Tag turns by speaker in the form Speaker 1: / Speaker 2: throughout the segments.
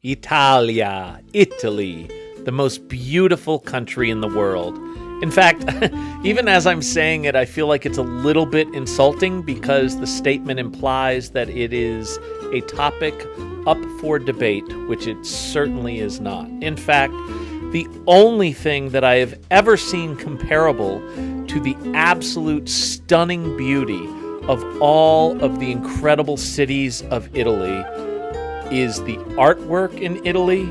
Speaker 1: Italia, Italy, the most beautiful country in the world. In fact, even as I'm saying it, I feel like it's a little bit insulting because the statement implies that it is a topic up for debate, which it certainly is not. In fact, the only thing that I have ever seen comparable to the absolute stunning beauty of all of the incredible cities of Italy is the artwork in Italy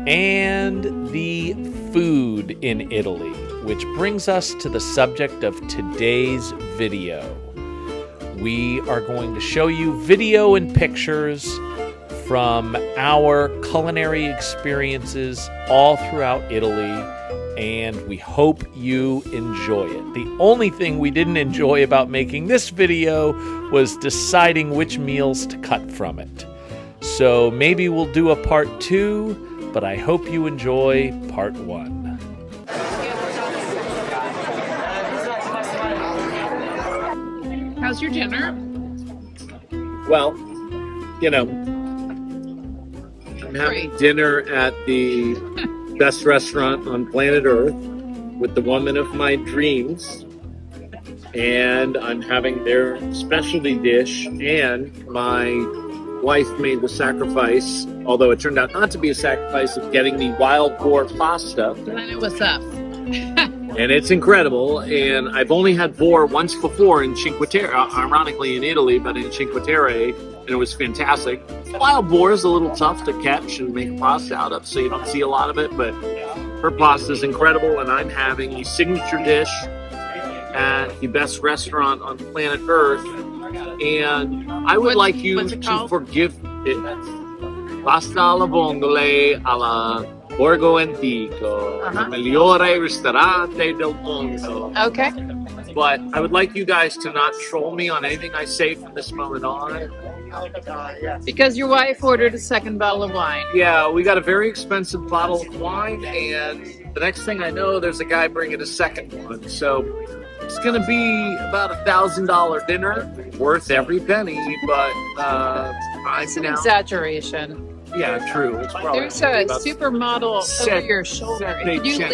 Speaker 1: and the food in Italy, which brings us to the subject of today's video. We are going to show you video and pictures from our culinary experiences all throughout Italy, and we hope you enjoy it. The only thing we didn't enjoy about making this video was deciding which meals to cut from it. So maybe we'll do a part 2, but I hope you enjoy part 1.
Speaker 2: How's your dinner?
Speaker 3: Well, you know, I'm having
Speaker 2: Great.
Speaker 3: dinner at the best restaurant on planet Earth with the woman of my dreams. And I'm having their specialty dish, and my wife made the sacrifice, although it turned out not to be a sacrifice, of getting the wild boar pasta.
Speaker 2: I know what's up.
Speaker 3: And it's incredible. And I've only had boar once before in Cinque Terre, ironically in Italy, but in Cinque Terre, and it was fantastic. Wild boar is a little tough to catch and make pasta out of, so you don't see a lot of it, but her pasta is incredible, and I'm having a signature dish at the best restaurant on planet Earth. And I would like you to forgive it. Pasta alla vongole alla Borgo Antico, il migliore ristorante del mondo.
Speaker 2: Okay.
Speaker 3: But I would like you guys to not troll me on anything I say from this moment on.
Speaker 2: Because your wife ordered a second bottle of wine.
Speaker 3: Yeah, we got a very expensive bottle of wine, and the next thing I know, there's a guy bringing a second one. So it's going to be about $1,000 dinner, worth every penny, but
Speaker 2: It's an exaggeration.
Speaker 3: Yeah, true. It's probably
Speaker 2: There's a supermodel over your shoulder. Can you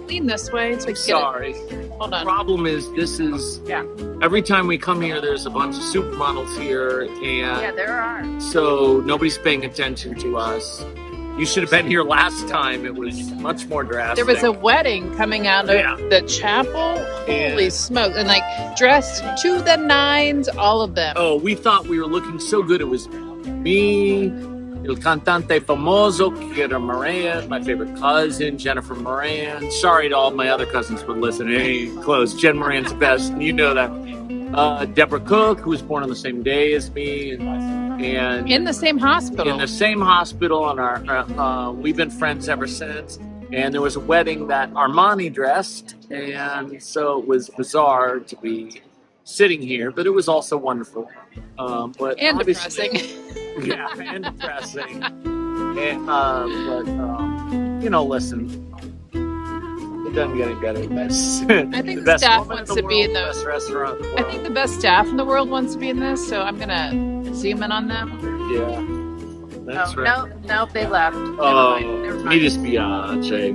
Speaker 2: lean this way so I can
Speaker 3: Sorry.
Speaker 2: get it? Hold on.
Speaker 3: The problem is, this is, every time we come here, there's a bunch of supermodels here, and
Speaker 2: Yeah, there are.
Speaker 3: so nobody's paying attention to us. You should have been here last time. It was much more drastic.
Speaker 2: There was a wedding coming out of the chapel. Holy smoke. And like dressed to the nines, all of them.
Speaker 3: Oh, we thought we were looking so good. It was me, il cantante famoso, Kira Moran, my favorite cousin, Jennifer Moran. Sorry to all my other cousins for listening. Hey, close. Jen Moran's the best. You know that. Deborah Cook, who was born on the same day as me. And
Speaker 2: In the same hospital.
Speaker 3: in the same hospital, and our we've been friends ever since. And there was a wedding that Armani dressed, and so it was bizarre to be sitting here, but it was also wonderful. But
Speaker 2: And
Speaker 3: obviously-
Speaker 2: depressing.
Speaker 3: yeah, and depressing. And, but you know, listen, it doesn't get any better than this.
Speaker 2: I think the staff wants to be in
Speaker 3: the
Speaker 2: the.
Speaker 3: best restaurant in the
Speaker 2: I
Speaker 3: world.
Speaker 2: think the best staff in the world wants to be in this, so I'm gonna zoom in on them.
Speaker 3: Yeah, that's right.
Speaker 2: No, they left.
Speaker 3: Oh,
Speaker 2: Never mind.
Speaker 3: mi dispiace.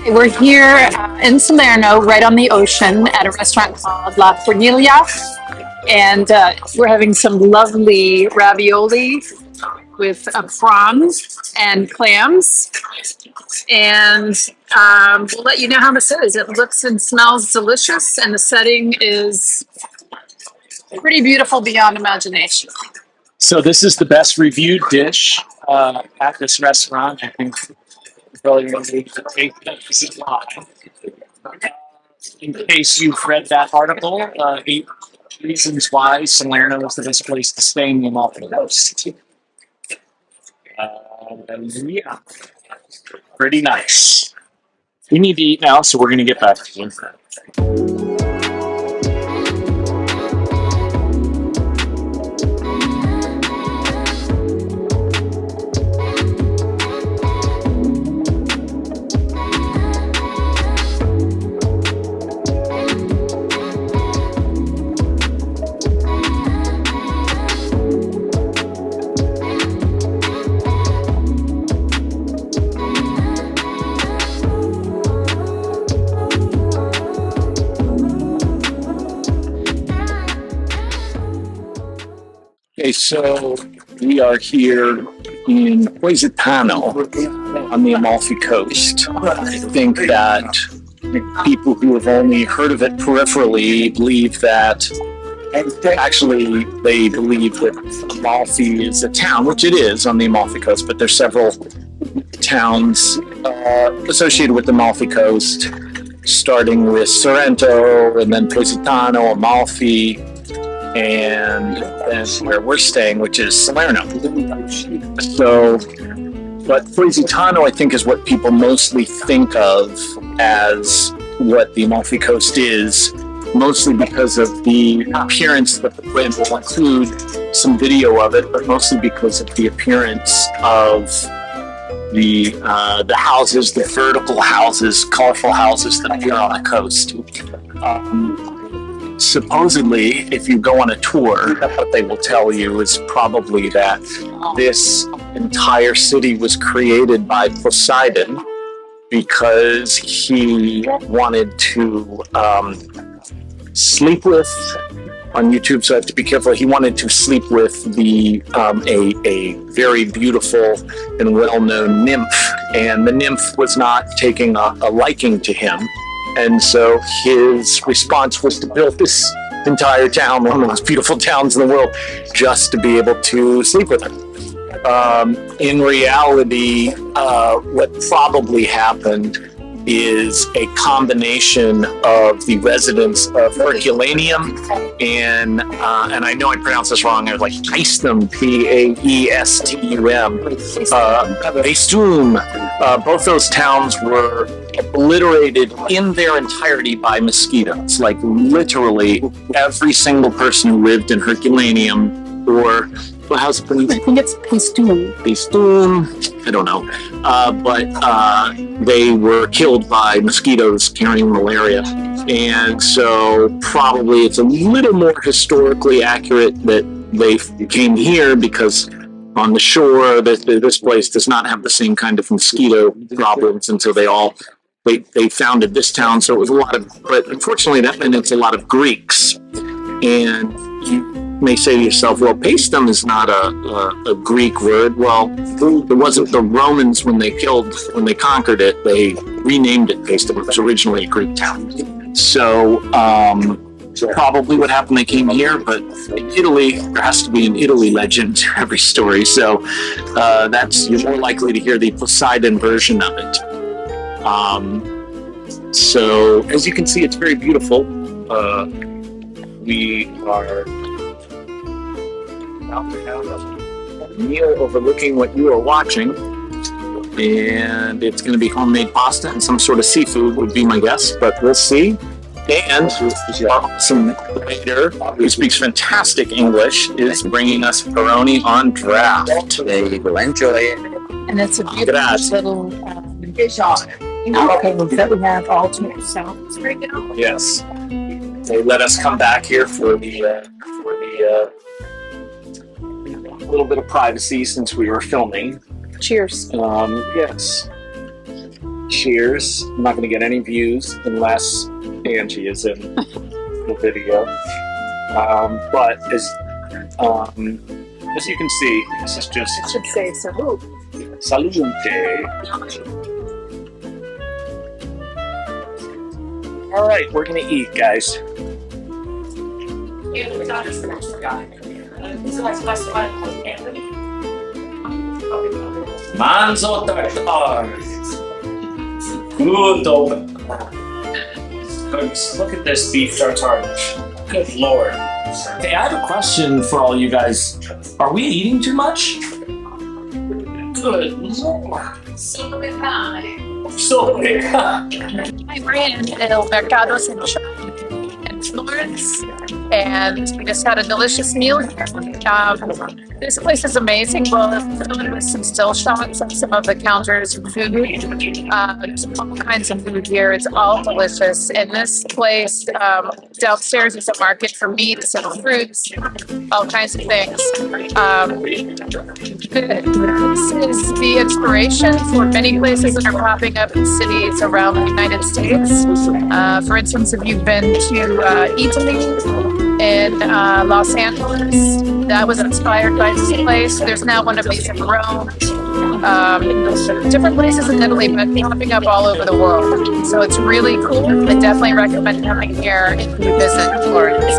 Speaker 2: We're here in Salerno, right on the ocean, at a restaurant called La Forniglia, and we're having some lovely ravioli with prawns and clams. And we'll let you know how this is. It looks and smells delicious, and the setting is pretty beautiful beyond imagination.
Speaker 4: So this is the best reviewed dish at this restaurant. I think probably going to take this live. In case you've read that article, 8 reasons why Salerno is the best place to stay in the Amalfi Coast. Yeah, pretty nice. We need to eat now, so we're going to get back to you. Okay, so we are here in Positano on the Amalfi Coast. I think that people who have only heard of it peripherally believe that, actually, they believe that Amalfi is a town, which it is on the Amalfi Coast, but there's several towns associated with the Amalfi Coast, starting with Sorrento, and then Positano, Amalfi, and then where we're staying, which is Salerno. So, but Positano, I think, is what people mostly think of as what the Amalfi Coast is, mostly because of the appearance that the brand will include some video of it, but mostly because of the appearance of the houses, the vertical houses, colorful houses that appear on the coast. Supposedly, if you go on a tour, what they will tell you is probably that this entire city was created by Poseidon because he wanted to sleep with, on YouTube, so I have to be careful, he wanted to sleep with the a very beautiful and well-known nymph, and the nymph was not taking a liking to him. And so his response was to build this entire town, one of the most beautiful towns in the world, just to be able to sleep with her. In reality, what probably happened is a combination of the residents of Herculaneum and I know I pronounced this wrong. I was like Paestum, Paestum, Paestum. Both those towns were obliterated in their entirety by mosquitoes. Like literally every single person who lived in Herculaneum, or how's it pronounced?
Speaker 2: I think it's Paestum.
Speaker 4: Paestum, I don't know. But they were killed by mosquitoes carrying malaria. And so probably it's a little more historically accurate that they came here because on the shore, this place does not have the same kind of mosquito problems, and so they founded this town. So it was a lot of, but unfortunately that meant it's a lot of Greeks. And you may say to yourself, well, Paestum is not a Greek word. Well, it wasn't the Romans when they conquered it, they renamed it Paestum. It was originally a Greek town. So probably what happened, they came here, but in Italy, there has to be an Italy legend to every story. So you're more likely to hear the Poseidon version of it. So as you can see, it's very beautiful. We are about to have a meal overlooking what you are watching, and it's going to be homemade pasta and some sort of seafood would be my guess, but we'll see. And some waiter who speaks fantastic English is bringing us pepperoni on draft.
Speaker 5: They will enjoy it.
Speaker 2: And it's a beautiful little alcove that we have all to ourselves right now.
Speaker 4: Yes. They let us come back here for the little bit of privacy since we were filming.
Speaker 2: Cheers.
Speaker 4: Yes.
Speaker 3: Cheers. I'm not going to get any views unless Angie is in the video. But as you can see, this is just
Speaker 2: It should say salute.
Speaker 3: salute. All right, we're going to eat, guys.
Speaker 5: Manzo tartar. Good open. Look at this beef tartare. Good lord. Hey, I have a question for all you guys. Are we eating too much? Good lord. So big.
Speaker 2: We're in El Mercado Central in Florence, and we just had a delicious meal here. This place is amazing. Well, filled with some still shots of some of the counters and food. All kinds of food here. It's all delicious. And this place downstairs is a market for meats and fruits, all kinds of things. This is the inspiration for many places that are popping up in cities around the United States. For instance, if you've been to Italy, in Los Angeles, that was inspired by this place. There's now one of these in Rome. Different places in Italy, but popping up all over the world. So it's really cool. I definitely recommend coming here if you visit Florence.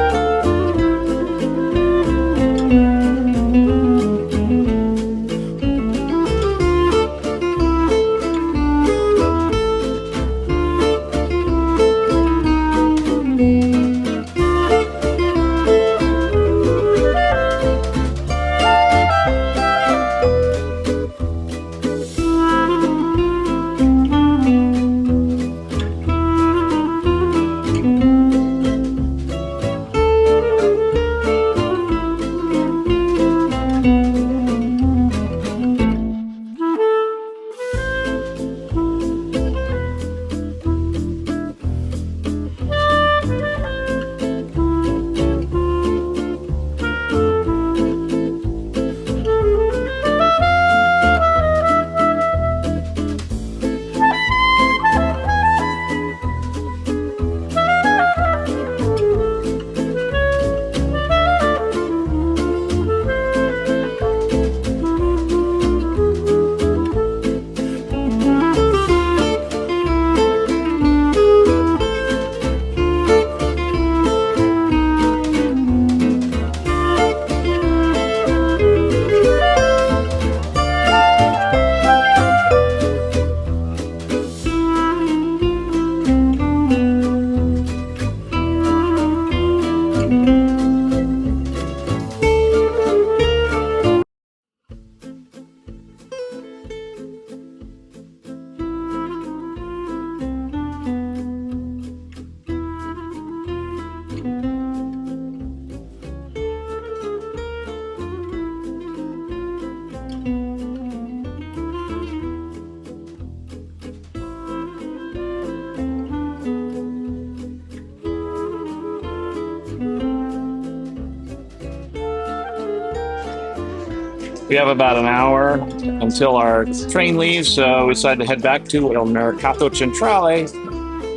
Speaker 3: We have about an hour until our train leaves, so we decided to head back to El Mercato Centrale,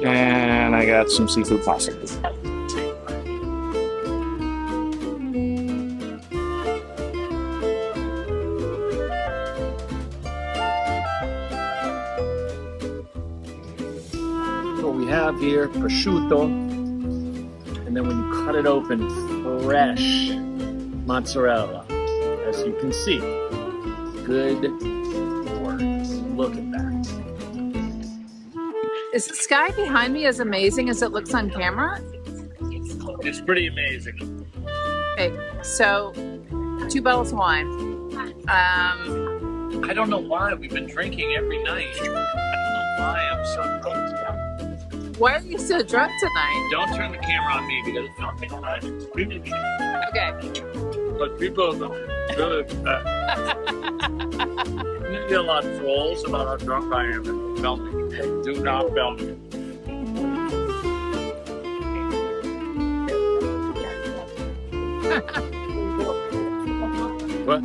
Speaker 3: and I got some seafood pasta. What we have here, prosciutto, and then when you cut it open, fresh mozzarella. As you can see, good Lord, look at that.
Speaker 2: Is the sky behind me as amazing as it looks on camera?
Speaker 3: It's pretty amazing.
Speaker 2: Okay, so 2 bottles of wine.
Speaker 3: I don't know why we've been drinking every night. I don't know why I'm so drunk.
Speaker 2: Why are you so drunk tonight?
Speaker 3: Don't turn the camera on me because it's not
Speaker 2: Okay.
Speaker 3: But people really you get a lot of trolls about how drunk I am and film me. Do not film me. What?